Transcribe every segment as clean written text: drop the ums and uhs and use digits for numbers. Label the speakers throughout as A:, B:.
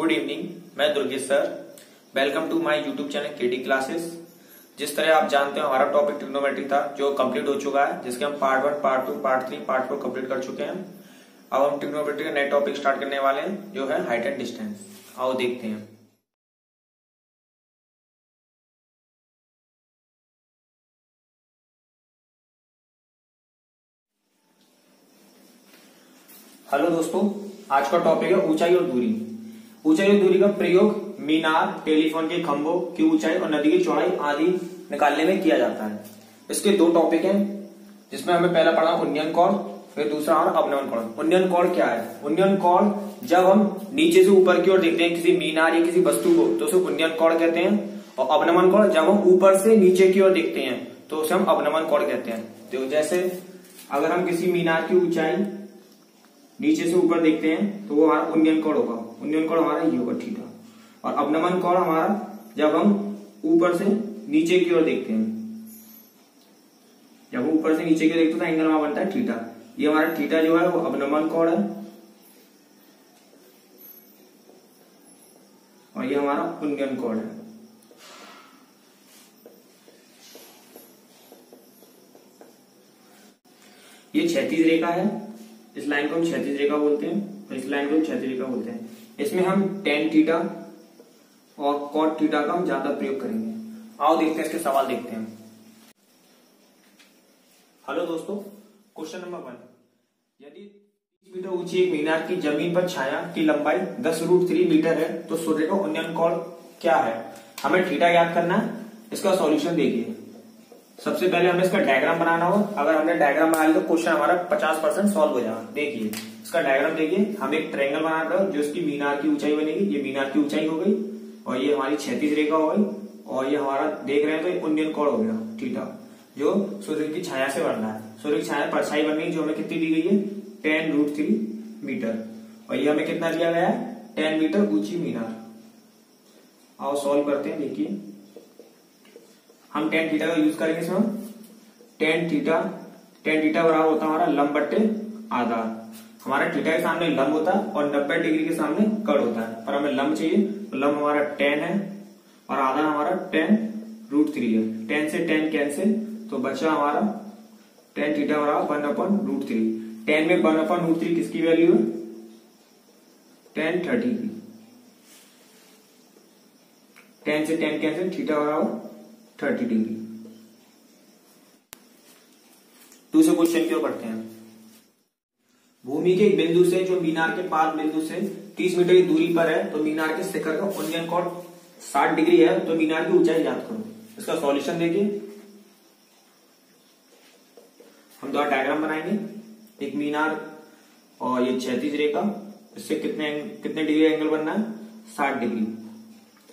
A: Good evening. मैं Durgesh sir. Welcome to my YouTube channel KD classes. जिस तरह आप जानते हो हमारा टॉपिक ट्रिग्नोमेट्री था जो कंप्लीट हो चुका है, जिसके हम part 1, part 2, part 3, part 4 complete कर चुके हैं। अब हम ट्रिग्नोमेट्री का नया टॉपिक स्टार्ट करने वाले हैं जो है हाइट एंड डिस्टेंस। आओ देखते हैं। हेलो दोस्तों, आज का टॉपिक है ऊंचाई और दूरी। ऊंचाई और दूरी का प्रयोग मीनार, टेलीफोन के खंभों की ऊंचाई और नदी की चौड़ाई आदि निकालने में किया जाता है। इसके दो टॉपिक हैं जिसमें हमें पहला पढ़ा उन्नयन कोण, फिर दूसरा हमारा अवनमन कोण। उन्नयन कोण क्या है? उन्नयन कोण जब हम नीचे से ऊपर की ओर देखते हैं किसी मीनार या किसी वस्तु को तो उसे उन्नयन कोण कहते हैं, और अवनमन कोण जब हम ऊपर से नीचे की ओर देखते हैं तो उसे हम अवनमन कोण कहते हैं। तो जैसे अगर हम किसी मीनार की ऊंचाई नीचे से ऊपर देखते हैं तो वो हमारा उन्नयन कोण होगा। उन्नयन कोण हमारा ये होगा थीटा। और अवनमन कोण हमारा जब हम ऊपर से नीचे की ओर देखते हैं, जब हम ऊपर से नीचे की ओर देखते हैं तो एंगल हमारा बनता है थीटा। ये हमारा थीटा जो है वो अवनमन कोण है और ये हमारा उन्नयन कोण है। ये क्षैतिज रेखा है, इस लाइन को हम क्षैतिज रेखा बोलते हैं और इस लाइन को हम क्षैतिज रेखा बोलते हैं। इसमें हम टेन थीटा और कॉट थीटा का हम ज्यादा प्रयोग करेंगे। आओ देखते हैं, इसके सवाल देखते हैं। हेलो दोस्तों, क्वेश्चन नंबर 1। यदि 30 मीटर ऊंची एक मीनार की जमीन पर छाया की लंबाई 10√3 मीटर है तो सूर्य का उन्नयन कोण क्या है? हमें थीटा याद करना है। इसका सॉल्यूशन देखिए। सबसे पहले हमें इसका डायग्राम बनाना होगा। अगर हमने डायग्राम बना लिया तो क्वेश्चन हमारा 50% सॉल्व हो जाएगा। देखिए इसका डायग्राम देखिए। हम एक ट्रायंगल बना रहे हैं जो इसकी मीनार की ऊंचाई बनेगी। ये मीनार की ऊंचाई हो गई और ये हमारी क्षैतिज रेखा हो गई और ये हमारा देख रहे हैं तो ये उन्नयन कोण हो गया थीटा, जो सूर्य की छाया से बन रहा है। सूर्य की छाया परछाई बन गई जो हमें कितनी दी गई है? 10√3 मीटर। और ये हमें कितना दिया गया है? 10 मीटर ऊंची मीनार। आओ सॉल्व करते हैं। देखिए हम टेन थीटा का यूज करेंगे इसमें। टेन थीटा बराबर होता है हमारा लंब बट्टे आधार। हमारा थीटा के सामने लंब होता है और 90 डिग्री के सामने कर्ण होता है, पर हमें लंब चाहिए तो लंब हमारा 10 है और आधार हमारा 10√3 है। 10 से 10 कैंसिल तो बचा हमारा 10 थीटा बराबर 1/√3। 10 में 1/√3 किसकी वैल्यू है? 10/30 की। 10 से 10 कैंसिल, थीटा बराबर 30 डिग्री। दूसरे क्वेश्चन की ओर बढ़ते हैं। भूमि के एक बिंदु से जो मीनार के पाद बिंदु से 30 मीटर की दूरी पर है तो मीनार के शिखर का उन्नयन कोण 60 डिग्री है, तो मीनार की ऊंचाई ज्ञात करो। इसका सॉल्यूशन देखिए। हम दो डायग्राम बनाएंगे। एक मीनार और ये क्षैतिज रेखा, इससे कितने डिग्री एंगल बनना है? 60 डिग्री।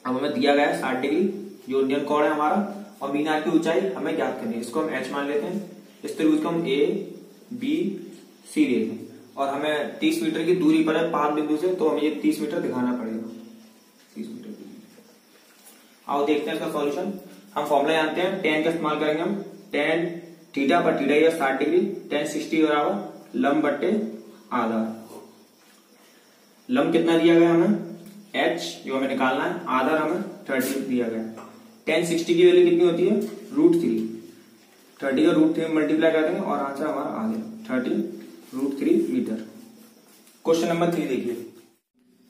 A: अब हमें दिया गया है 60 डिग्री जो उन्नयन कोण है हमारा, और मीनार की ऊंचाई हमें ज्ञात करनी है। इसको हम h मान लेते हैं। इस त्रिभुज को हम ABC लेते हैं और हमें 30 मीटर की दूरी पर है पाद बिंदु से, तो हमें ये 30 मीटर दिखाना पड़ेगा। 30 मीटर की। आओ देखते हैं इसका सॉल्यूशन। हम फॉर्मूला जानते हैं, tan का इस्तेमाल करेंगे हम। tan थीटा पर थीटा या 60 डिग्री, tan 60 बराबर लंब बट्टे आधार। लंब कितना दिया गया हमें? h जो हमें निकालना है, आधार हमें 30 दिया गया। tan 60 की वैल्यू कितनी होती है? √3। 30 का √3 मल्टीप्लाई कर देंगे और आंसर हमारा आ गया 30√3 मीटर। क्वेश्चन नंबर 3 देखिए।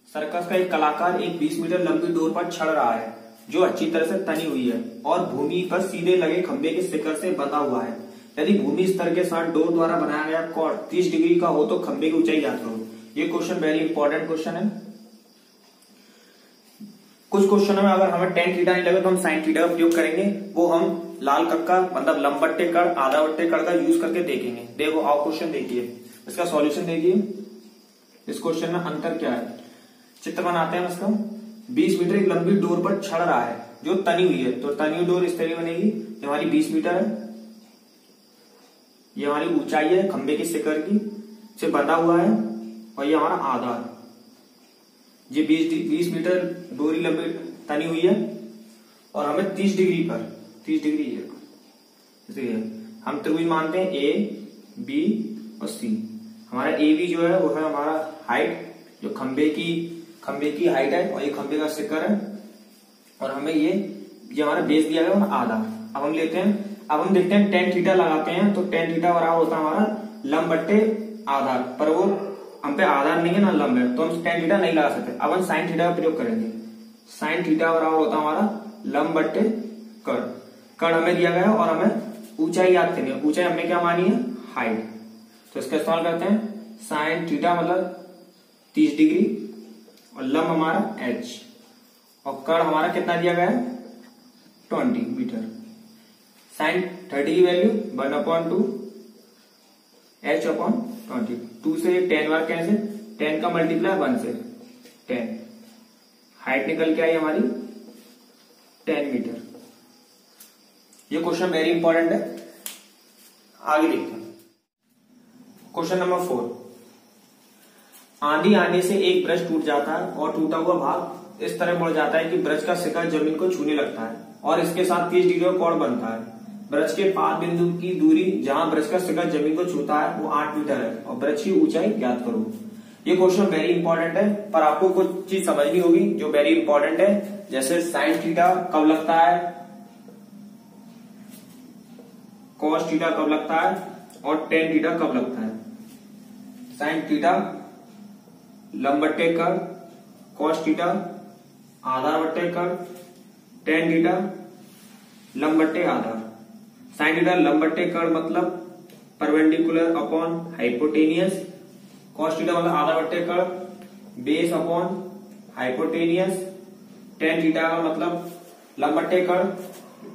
A: सर्कस का एक कलाकार एक 20 मीटर लंबी डोर पर चढ़ रहा है जो अच्छी तरह से तनी हुई है और भूमि पर सीधे लगे खंभे के शिखर से बंधा हुआ है। यदि भूमि स्तर के साथ डोर द्वारा बनाया गया कोण 30 डिग्री का हो तो खंभे की ऊंचाई ज्ञात करो। ये क्वेश्चन वेरी इंपॉर्टेंट क्वेश्चन है। कुछ क्वेश्चनों में अगर हमें tan थीटा नहीं लगे तो हम sin थीटा का प्रयोग करेंगे। वो हम लाल कक्का मतलब लंब बट्टे कण, आधा बट्टे कण का यूज करके देखेंगे। देखो आओ क्वेश्चन देखिए, इसका सॉल्यूशन देखिए। इस क्वेश्चन में अंतर क्या है? चित्र बनाते हैं इसका। 20 मीटर एक लंबी डोर पर चढ़ रहा है जो तनी हुई है, तो तनी हुई डोर इस तरह बनेगी। ये हमारी 20 मीटर है, ये हमारी ऊंचाई है खंबे की शिखर की से बंधा हुआ है, और ये हमारा आधार। ये 20 मीटर डोरी लंबी तनी हुई है और हमें 30 डिग्री पर 30 डिग्री है, इसलिए हम त्रिभुज मानते हैं A B और C। हमारा AB जो है वो है हमारा हाइट जो खंबे खंबे की हाइट है और ये खंबे का शिखर है, और हमें ये हमारा बेस दिया गया आधा। अब हम लेते हैं, अब हम देखते हैं टेन थीटा लगाते हैं, तो टेन थीटा बराबर होता है हमारा लंब बट्टे आधार, पर वो हम पे आधार नहीं है ना लंब है, तो हम टेन थीटा नहीं लगा सकते। अब हम साइन थीटा का प्रयोग करेंगे। साइन थीटा बराबर होता है हमारा लंब बट्टे कर्ण। कर्ण हमें दिया गया और हमें ऊंचाई याद करनी है। ऊंचाई हमने क्या मानी है? हाइट। तो इसका इस्तेमाल करते हैं। साइन थीटा मतलब 30 डिग्री और लंब हमारा h, और कर्ण हमारा कितना दिया गया है? 20 मीटर। साइन 30 की वैल्यू 1/2 h/20। 2 से 10 बार कैसे? 10 का मल्टीप्लाई 1 से 10। हाइट निकल के आई हमारी 10 मीटर। ये क्वेश्चन वेरी इंपॉर्टेंट है। आगे देखते हैं क्वेश्चन नंबर 4। आंधी आने से एक ब्रश टूट जाता है और टूटा हुआ भाग इस तरह मुड़ जाता है कि ब्रश का शिखर जमीन को छूने लगता है और इसके साथ 30 डिग्री का कोण बनता है। ब्रश के पाद बिंदु की दूरी जहां ब्रश का शिखर जमीन को छूता है वो 8 मीटर है और ब्रश की ऊंचाई ज्ञात करो। ये क्वेश्चन वेरी इंपॉर्टेंट है, पर आपको कुछ चीज समझनी होगी जो वेरी इंपॉर्टेंट है। जैसे साइन थीटा कब लगता है, कॉस थीटा कब लगता है और टेन थीटा कब लगता है। साइन थीटा लंब बट्टे कर्ण, कॉस थीटा आधार बट्टे कर्ण, टेन थीटा लंब बट्टे आधार। साइन थीटा लंब बट्टे कर्ण मतलब perpendicular upon hypotenuse, cos theta मतलब आधार बट्टे कर्ण base upon hypotenuse, tan theta का मतलब लंब बट्टे कर्ण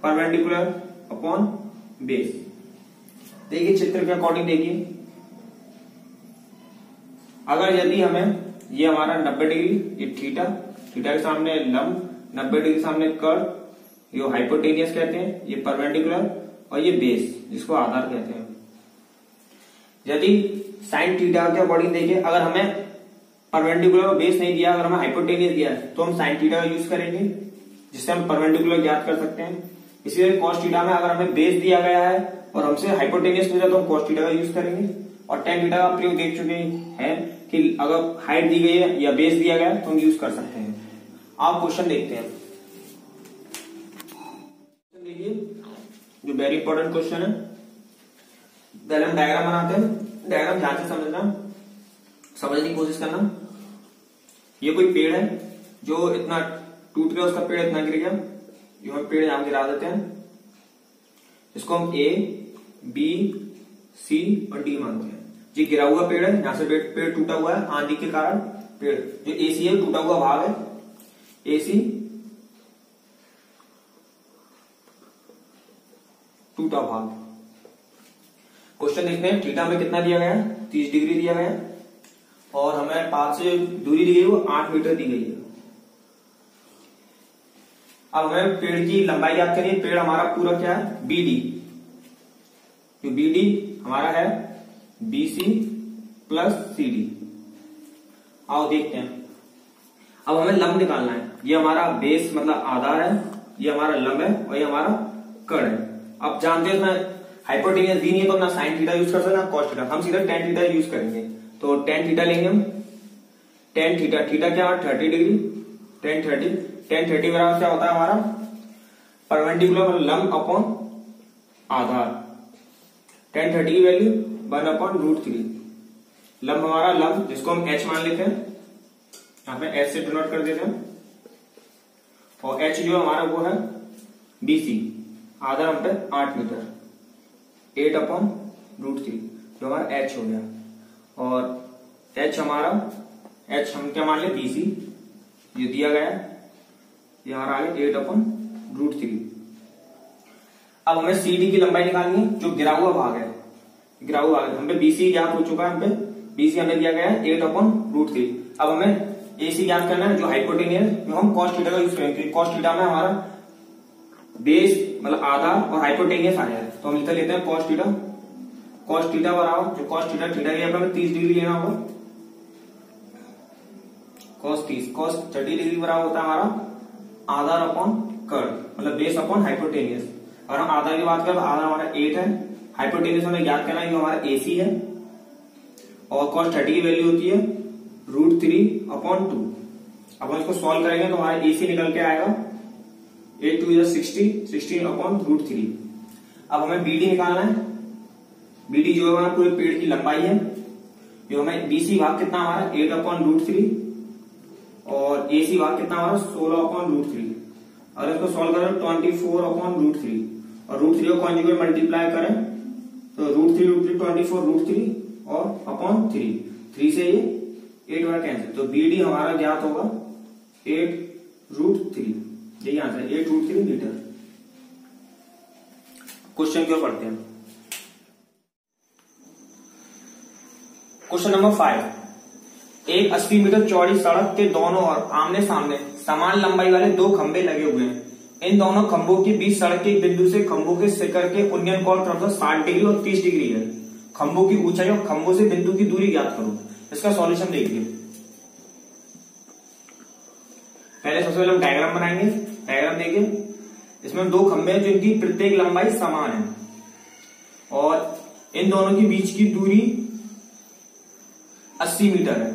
A: परपेंडिकुलर अपॉन बेस। देखिए चित्र के अकॉर्डिंग देखिए, अगर यदि हमें ये हमारा 90 डिग्री, ये थीटा, थीटा के सामने लंब, 90 डिग्री के सामने कर्ण, ये हाइपोटेनियस कहते हैं, ये परपेंडिकुलर, और ये बेस जिसको आधार कहते हैं। यदि साइन थीटा के अकॉर्डिंग देखिए, अगर हमें परपेंडिकुलर और बेस नहीं दिया, अगर हमें हाइपोटेनियस दिया है तो हम साइन थीटा का यूज करेंगे जिससे हम परपेंडिकुलर ज्ञात कर सकते हैं। इसीलिए कॉस थीटा में अगर हमें बेस दिया गया है और हमसे हाइपोटेनियस मिला तो हम कॉस थीटा का यूज करेंगे। और टेन थीटा का प्रयोग देख चुके हैं कि अगर हाइट दी गई है या बेस दिया गया है तो हम यूज कर सकते हैं। आप क्वेश्चन देखते हैं। देखिए जो वेरी इंपॉर्टेंट क्वेश्चन है, पहले हम डायग्राम बनाते हैं। डायग्राम ध्यान से समझने की कोशिश करना। ये कोई पेड़ है जो इतना टूट गया, उसका पेड़ इतना गिर गया, जो हम पेड़ यहां गिरा देते हैं, इसको हम ए बी सी और डी मानते हैं। ये गिरा हुआ पेड़ है, यहां से पेड़ टूटा हुआ है आंधी के कारण। पेड़ जो एसी है टूटा हुआ भाग है, एसी टूटा भाग। क्वेश्चन देखते हैं। थीटा में कितना दिया गया है? 30 डिग्री दिया गया है और हमें पास से दूरी दी गई वो 8 मीटर दी गई है। अब हमें पेड़ की लंबाई याद करिए। पेड़ हमारा पूरा क्या है? बीडी। जो बीडी हमारा है बीसी प्लस सीडी। आओ देखते हैं। अब हमें लंब निकालना है। ये हमारा बेस मतलब आधार है, ये हमारा लंब है और ये हमारा कर्ण है। अब जानते हैं मैं हाइपोटेनियस दी नहीं है तो ना साइन थीटा यूज कर सकते ना कॉस थीटा, हम सीधा टेन थीटा यूज करेंगे। तो टेन थीटा लेंगे हम। टेन थीटा, थीटा क्या है? 30 डिग्री। टेन 30 बराबर क्या होता है हमारा? परपेंडिकुलर लंब अपॉन आधार। टेन 30 की वैल्यू 1/√3। लंब हमारा लंब जिसको हम h मान लेते हैं, यहां पे h से डिनोट कर देते हैं, और h जो हमारा वो है BC। आधार हम पे 8 मीटर, 8/√3 जो हमारा h हो गया। और h हमारा h हम क्या मान ले? BC ये दिया गया है, ये हमारा आ गया 8/√3। अब हमें CD की लंबाई निकालनी है जो गिरा हुआ भाग है। गिरा हुआ भाग हम पे BC ज्ञात हो चुका है, हम पे BC हमें दिया गया है 8/√3। अब हमें AC ज्ञात करना है जो हाइपोटेनियस, जो हम cos थीटा का यूज करेंगे। cos थीटा में हमारा बेस मतलब आधा और हाइपोटेनियस आया है, तो हम लिख लेते हैं cos थीटा। cos थीटा बराबर जो cos थीटा, थीटा की हमें 30 डिग्री लेना होगा। cos 30 डिग्री बराबर होता है हमारा आधार अपॉन कर्ण मतलब बेस अपॉन हाइपोटेनियस। अगर हम आधार की बात करें तो आधार हमारा 8 है, हाइपोटेनियस हमें ज्ञात करना है जो हमारा AC है, और cos 30 की वैल्यू होती है √3/2। अब हम इसको सॉल्व करेंगे तो हमारा AC निकल के आएगा 8 2 60, 16/√3। अब हमें BD निकालना है। BD जो है हमारा पूरे पेड़ की लंबाई है, जो हमें BC भाग कितना हमारा 8/√3 और AC भाग कितना हमारा 16/√3। अगर इसको सॉल्व करें 24/√3 और √3 को कॉन्जुगेट मल्टीप्लाई करें तो √3 24 √3 और अपॉन 3 से ये 8 बार कैंसिल, तो BD हमारा ज्ञात होगा 8√3। यही आंसर है 8√3 मीटर। क्वेश्चन क्यों पढ़ते हैं। Question number 5। एक 80 मीटर चौड़ी सड़क के दोनों ओर आमने सामने समान लंबाई वाले दो खंभे लगे हुए हैं। इन दोनों खंभों के बीच सड़क के एक बिंदु से खंभों के शिखर के उन्नयन कोण क्रमशः 60 डिग्री और 30 डिग्री है। खंभों की ऊंचाई और खंभों से बिंदु की दूरी ज्ञात करो। इसका सॉल्यूशन देखिए। पहले सबसे पहले हम डायग्राम बनाएंगे। डायग्राम देखिए, इसमें दो खंभे हैं जिनकी प्रत्येक लंबाई समान है और इन दोनों के बीच की दूरी 80 मीटर है।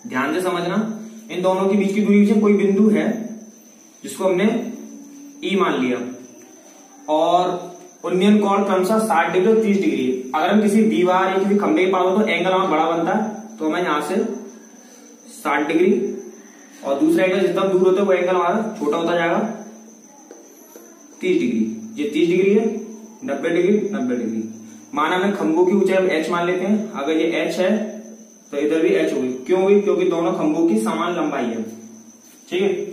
A: ध्यान से समझना, इन दोनों के बीच की दूरी से कोई बिंदु है जिसको हमने E मान लिया और उन्नयन कोण क्रमशः 60 डिग्री और 30 डिग्री। अगर हम किसी दीवार या किसी खंभे के पास हो तो एंगल हमारा बड़ा बनता है, तो हमें यहां से 60 डिग्री और दूसरा एंगल जितना दूर होता है वो एंगल हमारा छोटा होता जाएगा 30 डिग्री। ये 30 डिग्री है, 90 डिग्री 90 डिग्री। माना हमें खंभों की ऊंचाई हम h मान लेते हैं। अगर ये h है तो इधर भी h होगी। क्यों हुई? क्योंकि दोनों खंभों की समान लंबाई है। ठीक है।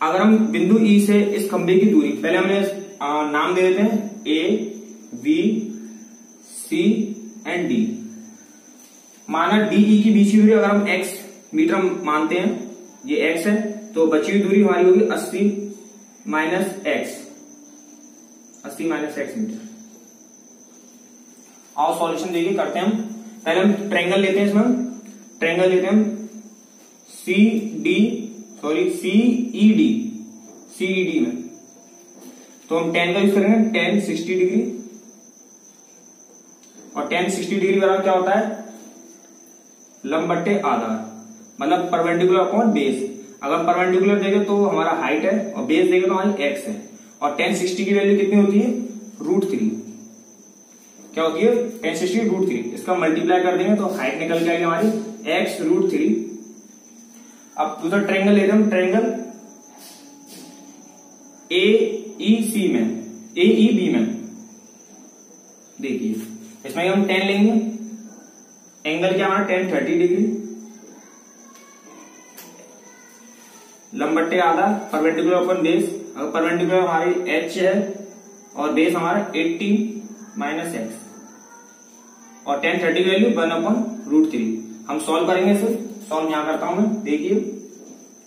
A: अगर हम बिंदु E से इस खंभे की दूरी, पहले हमने नाम दे देते हैं A, B, C and D। माना DE की बीच की दूरी अगर हम x मीटर मानते हैं, ये x है, तो बची हुई दूरी हमारी होगी 80 माइनस x मीटर। और सॉल्यूशन देखिए करते हैं हम। पहले हम ट्रायंगल लेते हैं, इसमें ट्रायंगल लेते हैं हम CED में। तो हम tan का यूज करेंगे, tan 60 डिग्री और tan 60 डिग्री बराबर क्या होता है? लंब बट्टे आधार, मतलब परपेंडिकुलर अपॉन बेस। अगर परपेंडिकुलर देंगे तो हमारा हाइट है और बेस देंगे तो हमारी x है। और tan 60 की वैल्यू कितनी होती है? √3। क्या होती है? tan 60 √3। इसका मल्टीप्लाई कर देंगे तो हाइट निकल के आएगी हमारी x √3। अब दूसरा ट्रायंगल लेते हैं हम, ट्रायंगल AEB में। देखिए इसमें हम tan लेंगे, एंगल क्या हमारा tan 30 डिग्री, लंब बट्टे आधा, परपेंडिकुलर अपॉन बेस। अगर परपेंडिकुलर हमारी h है और बेस हमारा 80 माइनस x और tan 30 वैल्यू 1/√3। हम सॉल्व करेंगे इसे। सॉल्व यहां करता हूं मैं। देखिए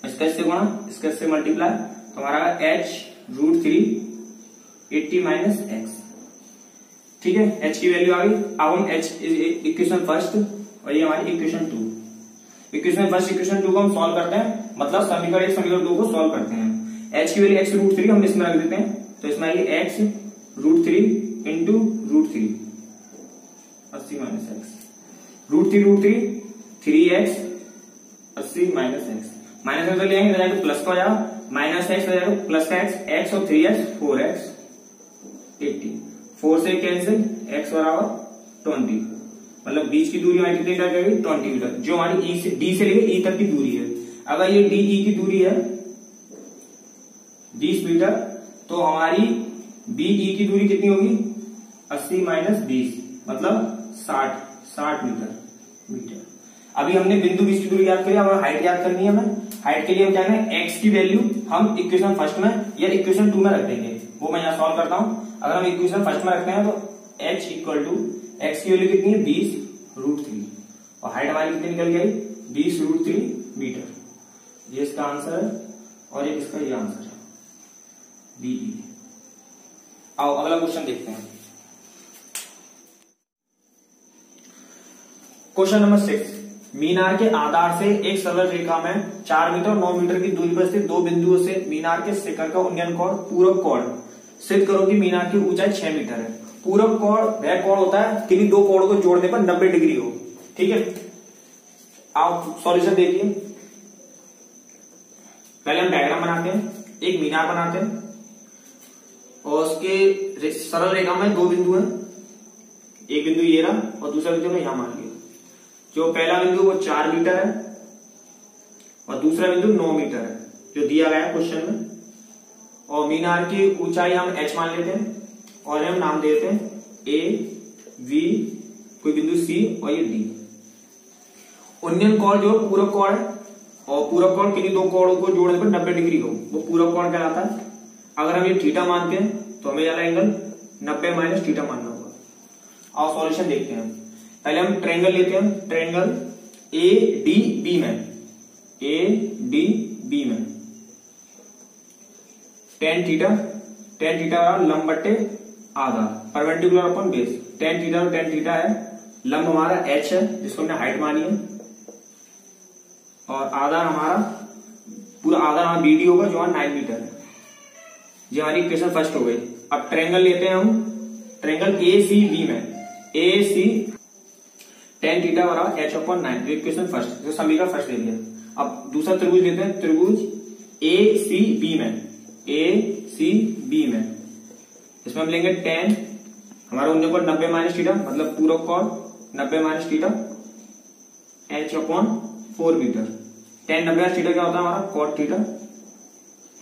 A: इसका इससे गुणा, इसका इससे मल्टीप्लाई, तो हमारा h √3 80 माइनस x। ठीक है, h की वैल्यू आ गई। अब हम h इक्वेशन फर्स्ट और ये हमारी इक्वेशन 2। इक्वेशन फर्स्ट इक्वेशन 2 को हम सॉल्व करते हैं, मतलब समीकरण 1 समीकरण 2 को सॉल्व करते हैं। h की वैल्यू x √3 हम इसमें रख देते हैं, तो इसमें आएगी x √3 into √3 80 minus x। √3 3x 80 minus x। Minus में तो ले आएंगे तो प्लस का हो जाएगा, माइनस x हो जाएगा प्लस का x और 3x 4x 80। 4 से कैंसिल, x बराबर 20, मतलब बीच की दूरी हमारी कितनी जाएगी? 20 मीटर, जो हमारी D से लेकर E तक की दूरी है। अगर ये DE की दूरी है 20 मीटर, तो हमारी BE की दूरी कितनी होगी? 80 माइनस 20, मतलब 60 मीटर। अभी हमने बिंदु बीच की दूरी याद करी, हमें हाइट याद करनी है। हमें हाइट के लिए हम क्या करेंगे? x की वैल्यू हम इक्वेशन फर्स्ट में या इक्वेशन 2 में रख देंगे, वो मैं यहाँ सॉल्व करता हूं। अगर हम इक्वेशन फर्स्ट में रखते हैं तो h इक्वल टू x की वैल्यू कितनी है? 20√3 और हाइट हमारी कितनी निकल गई? 20√3 मीटर। ये इसका आंसर है और ये इसका ये आंसर है BE। आओ अगला क्वेश्चन देखते हैं। Question number 6। मीनार के आधार से एक सरल रेखा में 4 मीटर और 9 मीटर की दूरी पर स्थित दो बिंदुओं से मीनार के शिखर का उन्नयन कोण पूरक कोण सिद्ध करो कि मीनार की ऊंचाई 6 मीटर है। पूरक कोण वह कोण होता है किन्हीं दो कोणों को जोड़ने पर 90 डिग्री हो। ठीक है, आप सॉल्यूशन देखिए। पहले हम डायग्राम बनाते हैं, एक मीनार बनाते हैं और उसके सरल रेखा में दो बिंदु हैं, एक बिंदु ये रहा और दूसरा बिंदु में यहां मान लिया। जो पहला बिंदु वो 4 मीटर है और दूसरा बिंदु 9 मीटर है जो दिया गया है क्वेश्चन में। और मीनार की ऊंचाई हम h मान लेते हैं और हम नाम देते हैं A, V, कोई बिंदु C और ये D। उन्नयन कोण जो पूरक कोण है और पूरक कोण किन्हीं दो कोणों को जोड़ने पर 90 डिग्री हो वो पूरक कोण कहलाता है। अगर हम ये थीटा मानते हैं तो हमें ज्यादा एंगल 90 माइनस थीटा मानना होगा। और सॉल्यूशन देखते हैं। पहले हम ट्रायंगल लेते हैं, ट्रायंगल ADB में tan थीटा लंब बट्टे आधार perpendicular upon base. tan theta है, लंब हमारा h है जिसको हमने हाइट मानी है और आधार हमारा पूरा आधार हमारा BD होगा जो 9 मीटर है। ये हमारी इक्वेशन फर्स्ट हो गई। अब ट्रायंगल लेते हैं हम, ट्रायंगल ACB में tan थीटा बराबर h अपॉन 9 इक्वेशन फर्स्ट जो समीकरण फर्स्ट ले लिया। अब दूसरा त्रिभुज लेते हैं, त्रिभुज ACB में इसमें हम लेंगे tan हमारा उन्नयन कोण 90 माइनस थीटा मतलब पूरक कोण 90 माइनस थीटा h अपॉन 4 मीटर। tan 90 माइनस थीटा क्या होता है हमारा cot थीटा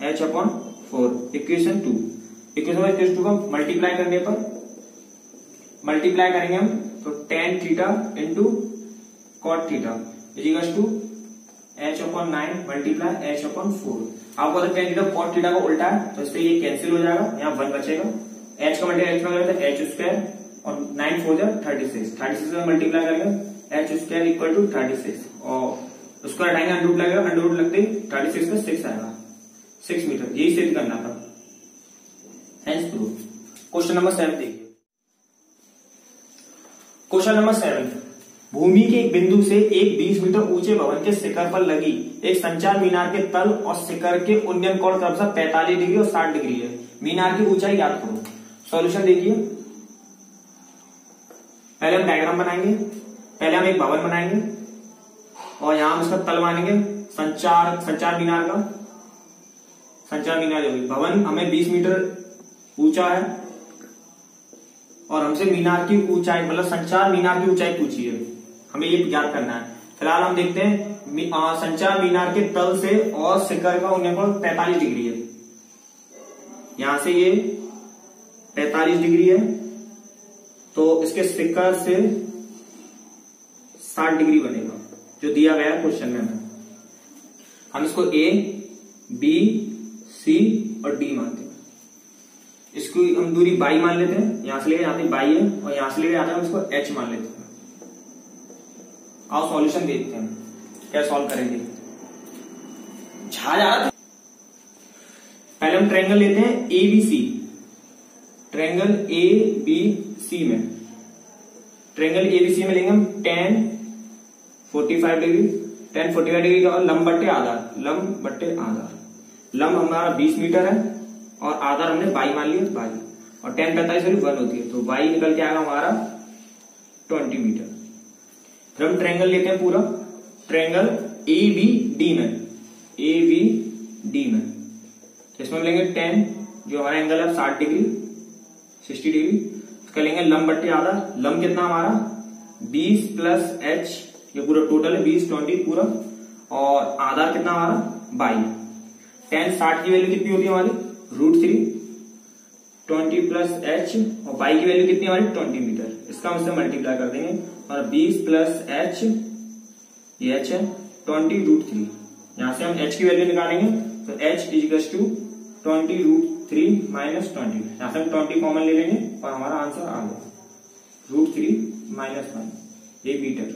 A: h अपॉन 4। इक्वेशन 2 को मल्टीप्लाई करने पर मल्टीप्लाई करेंगे हम तो tan थीटा इंटू cot थीटा equals to h upon 9 multiply h upon 4। आपको अगर tan थीटा cot थीटा को उल्टा है तो इससे ये कैंसिल हो जाएगा, यहाँ 1 बचेगा। h का मल्टीप्लाई h h स्क्वायर और 9 4 जा 36 में मल्टीप्लाई करेंगे h स्क्वायर इक्वल टू 36 और उसको हटाएंगे अंडर लगेगा, अंडर लगते ही 36 में 6 आएगा, 6 मीटर। यही सिद्ध करना था, हेंस प्रूव। क्वेश्चन नंबर 7 देखिए। क्वेश्चन नंबर 7, भूमि के एक बिंदु से एक 20 मीटर ऊंचे भवन के शिखर पर लगी एक संचार मीनार के तल और शिखर के उन्नयन कोण क्रमशः 45 डिग्री और 60 डिग्री है। मीनार की ऊंचाई ज्ञात करो। सॉल्यूशन देखिए। पहले हम डायग्राम बनाएंगे, पहले हम एक भवन बनाएंगे और यहां हम इसका तल मानेंगे संचार मीनार का। संचार मीनार जो भवन हमें 20 मीटर ऊंचा है और हमसे मीनार की ऊंचाई मतलब संचार मीनार की ऊंचाई पूछी है, हमें ये ज्ञात करना है। फिलहाल हम देखते हैं संचार मीनार के तल से और शिखर का उन्नयन कोण 45 डिग्री है। यहां से ये 45 डिग्री है तो इसके शिखर से 60 डिग्री बनेगा जो दिया गया है क्वेश्चन में। हम इसको A, B, C और D मानते हैं। इसको हम दूरी बाई मान लेते हैं, यहां से लेके यहाँ तक बाई है और यहां से लेके यहाँ तक हम इसको h मान लेते हैं। आओ सॉल्यूशन देखते हैं क्या सॉल्व करेंगे। पहले हम ट्रायंगल लेते हैं ABC, ट्रायंगल ABC में लेंगे हम tan 45 डिग्री। tan 45 डिग्री का लंब बट्टे आधार। लंब हमारा 20 मीटर है और आधार हमने बाई मान लिया, बाई और tan 45 वाली 1 होती है तो बाई निकल के आएगा हमारा 20 मीटर। फिर हम ट्रायंगल लेते हैं पूरा, ट्रायंगल ABD में इसमें हम लेंगे tan जो हमारा एंगल है 60 डिग्री 60 डिग्री। इसका लेंगे लंब बट्टे आधार। लंब कितना हमारा 20 प्लस h, ये पूरा टोटल है 20 20 पूरा और आधार कितना हमारा 22। tan 60 की वैल्यू कितनी होती है हमारी √3 20 प्लस h और बाई की वैल्यू कितनी हमारी 20 मीटर। इसका हम इससे मल्टीप्लाई कर देंगे और 20 प्लस h ये h है 20 √3। यहां से हम h की वैल्यू निकालेंगे तो h इक्वल्स टू 20 √3 माइनस 20। यहां से हम 20 कॉमन ले लेंगे और हमारा आंसर आ गया √3 माइनस 1 ये मीटर।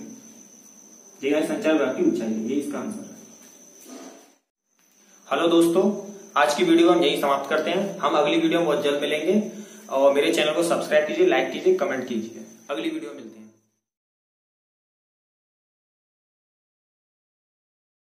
A: ये संचार विभाग की ऊंचाई है, ये इसका आंसर है। हेलो दोस्तों, आज की वीडियो हम यही समाप्त करते हैं। हम अगली वीडियो में बहुत जल्द मिलेंगे और मेरे चैनल को सब्सक्राइब कीजिए, लाइक कीजिए, कमेंट कीजिए। अगली वीडियो में मिलते हैं।